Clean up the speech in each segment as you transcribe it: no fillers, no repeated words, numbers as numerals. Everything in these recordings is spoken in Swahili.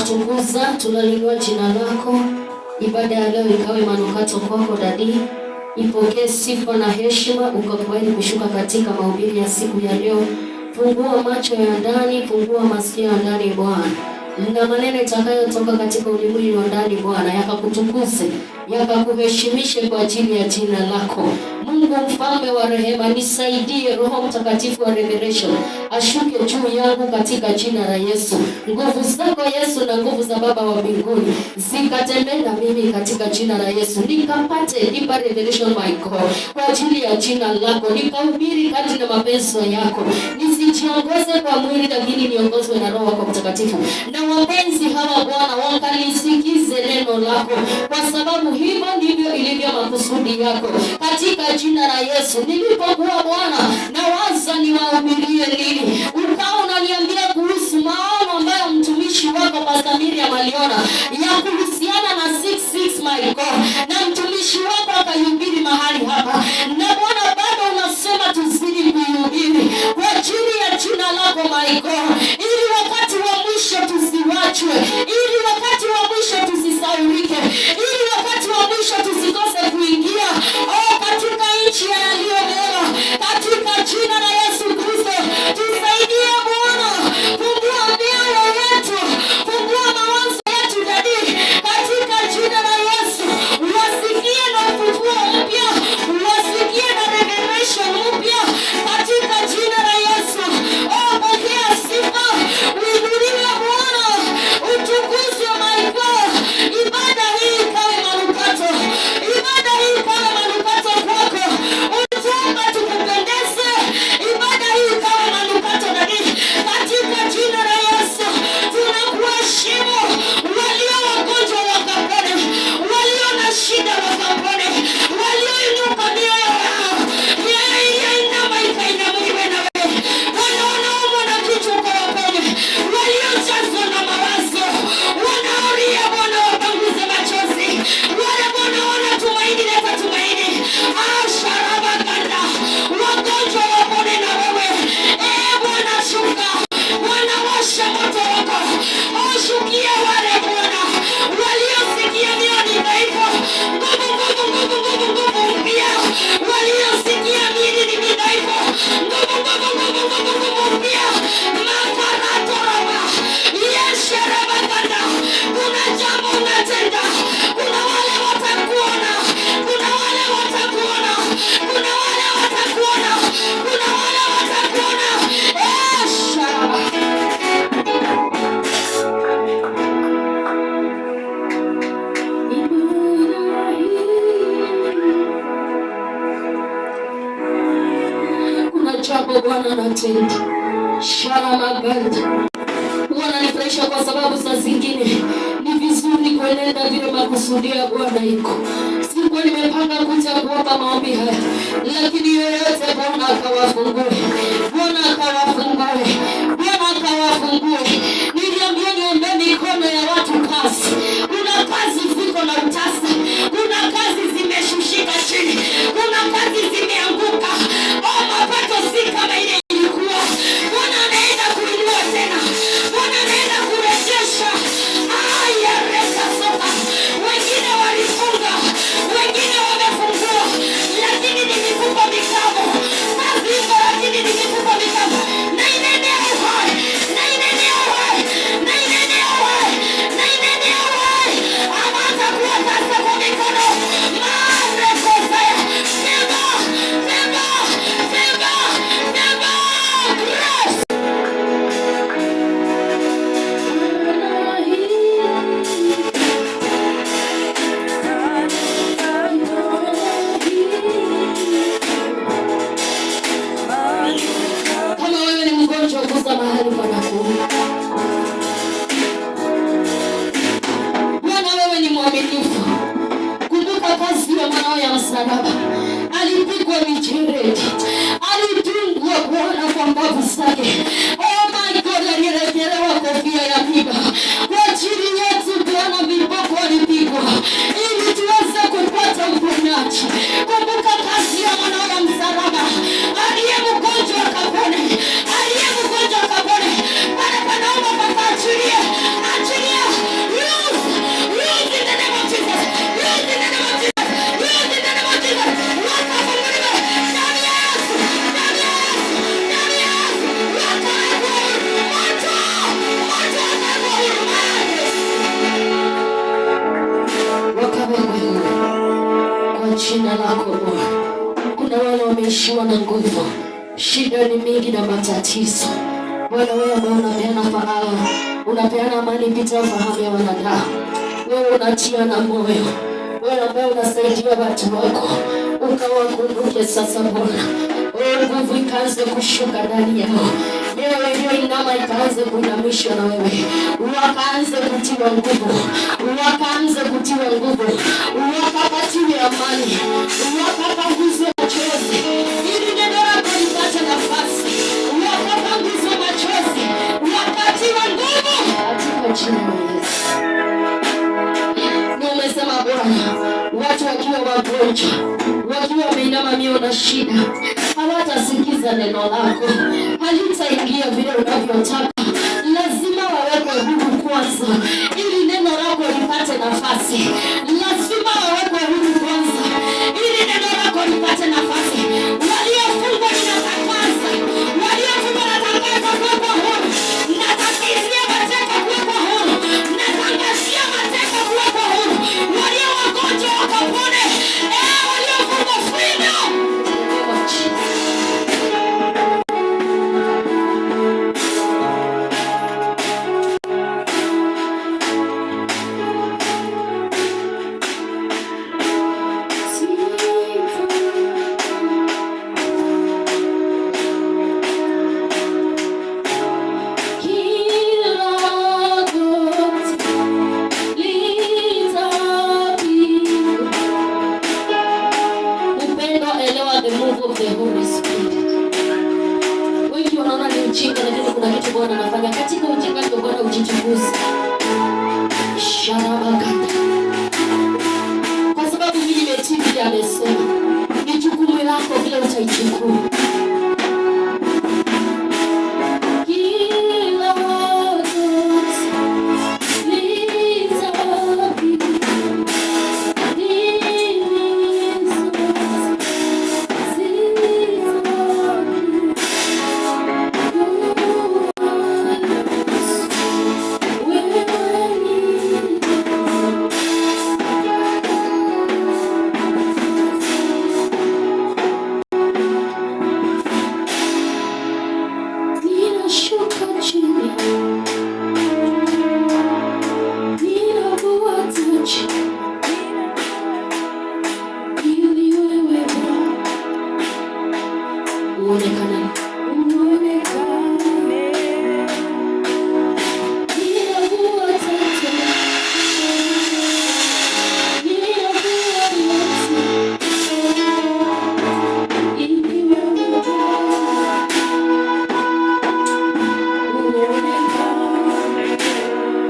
tunakutukuza, tunaliinua jina lako. Ibada ya leo ikawe manukato kwako Dadi. Ipokee sifa na heshima, ukakubali kushuka katika mahubiri ya siku ya leo. Fungua macho ya ndani, fungua masikio ya ndani Bwana. Na maneno itakayotoka katika ulimwengu wa ndani Bwana yakakutukuze, yakakuheshimishe kwa ajili ya jina lako. Mungu mfalme wa rehema, nisaidie Roho Mtakatifu wa revelation ashuke juu yangu katika jina la Yesu. Nguvu zako Yesu na nguvu za Baba wa mbinguni zikatembee na mimi katika jina la Yesu. Nikapate deeper revelation my God kwa ajili ya jina lako. Nikahubiri kadri na mapenzi yako. Nisijiongoze kwa mwili lakini niongozwe na Roho wako Mtakatifu. Na wapenzi hawa Bwana wakalisikize neno lako, kwa sababu hivyo ndivyo ilivyo makusudi yako katika jina la Yesu. Nilipokuwa Bwana na waza niwahubirie nini, ukao unaniambia kuhusu maono ambayo mtumishi wako Pastor Miriam aliona ya kuhusiana na 66 my God, na mtumishi wako akahubiri mahali hapa. Na Bwana bado unasema tuzidi kuhubiri kwa ajili ya jina lako my God, ili wakati wa mwisho tusiwachwe, ili wakati wa mwisho tusisaulike, ili wakati wa mwisho tusikose kuingia katika nchi yaliyo mema katika jina la Yesu Kristo. Tusaidie Bwana, fungua mioyo yetu, fungua mawazo yetu Dadi, katika jina la Yesu. Wasikie na ufufuo mpya, wasikie na revelation mpya katika jina la Yesu. Pokea sifa, uinuliwe Bwana, utukuzwe my God. Ibada hii ikawe manukato, ibada hii ikawe manukato kwako. Utuomba tukupendeze, ibada hii ikawe manukato Dadi, katika jina la Yesu. Tunakuheshimu, walio wagonjwa wakapone, walio na shida wakapone, walioinuka mioyo yao, mioyo iliyoinama ikainamuliwe na wewe, wanaonaumwa na kichwa ukawaponye, waliojazwa na mawazo, wanaolia Bwana wapanguze machozi, wale Bwana wana tumaini leta tumaini. Sharabaganda, wagonjwa wapone na wewe. Bwana shuka, Bwana washa moto wako, ushukia wale Bwana waliosikia mioyo ni dhaifu, nguvu mpya, waliosikia miili ni midhaifu, nguvu mpya, makaratoraba, yesharabaganda. Kuna jambo unatenda, kuna wale watakuona, kuna wale watakuona, kuna wale watakuona, kuna wale watakuona. Sharaba. Kuna jambo Bwana anatenda. Sharamaganda. Wananifurahisha kwa sababu saa zingine ni vizuri kuenenda vile makusudi ya Bwana iko. Sikuwa nimepanga kuja kuomba maombi haya, lakini yoyote Bwana akawafungue, Bwana akawafungue, Bwana akawafungue. Niliambia niombe mikono ya watu kazi. Kuna kazi ziko na utasa, kuna kazi zimeshushika chini, kuna kazi zimeanguka. Mapato si kama ile ilikuwa. Bwana anaenda kuinua tena, Bwana anaenda kurejesha. Reka soka. Wengine walifunga, wengine wamefungua, lakini ni mifuko mikavu. Kazi iko lakini ni mifuko mikavu. Na inenea uhai, na inenea uhai, na inenea uhai, na inenea uhai. Amata kuwa sasa kwa mikono. Mareko saya. Neva, neva, neva, neva. Grace. Kama wewe ni mgonjwa, gusa mahali panapouma. Bwana, wewe ni mwaminifu. Kumbuka kazi ya mwanao ya msalaba. Alipigwa mijeledi, alidungwa Bwana kwa mbavu zake. My God, alirejelewa kofia ya miba kwa ajili yetu Bwana. Viboko alipigwa ili tuweze kupata uponyaji. Kumbuka kazi ya mwanao ya msalaba. Aliye mgonjwa akapone, aliye mgonjwa akapone. Pale panauma pakaachilie, achilia. jina lako Bwana. Kuna wale wameishiwa na nguvu, shida ni mingi na matatizo. Bwana, wewe ambaye unapeana faraja, unapeana amani pita fahamu ya wanadamu, wewe unatia na moyo, wewe ambaye unasaidia watu wako, ukawakumbuke sasa Bwana. Nguvu ikaanze kushuka ndani yao. Leo iliyoinama ikaanze kuinamishwa na wewe, wakaanze kutiwa nguvu, wakaanze kutiwa nguvu, wakapatiwe amani, wakapanguzwe machozi, ili neno lako lipate nafasi, wakapanguzwe machozi, wakatiwa nguvu katika jina la Yesu. Umesema Bwana, watu wakiwa wagonjwa, wakiwa wameinama mioyo na shida, hawatasikiza neno lako, halitaingia vile unavyotaka. Lazima wawekwe huru kwanza, ili neno lako lipate nafasi. Lazima wawekwe huru kwanza, ili neno lako lipate nafasi. Waliofungwa ninatangaza, waliofungwa natangaza kuwekwa huru. Natangazia mateka kuwekwa huru, natangazia mateka kuwekwa huru. Walio wagonjwa wakapone, waliofungwa freedom. Kuna kitu Bwana anafanya katika ujinga, ndio Bwana ujichunguze. Sharabakata. Kwa sababu mimi nimetii vile amesema. Ni jukumu lako vile utaichukua.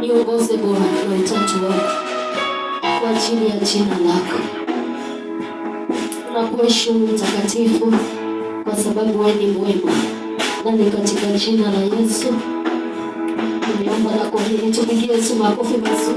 Niongoze Bwana na utatu wako kwa ajili ya jina lako. Tunakuheshimu mtakatifu kwa sababu wewe ni mwema. Na ni katika jina la Yesu tunaomba na kuamini. Tupigie Yesu makofi mazuri.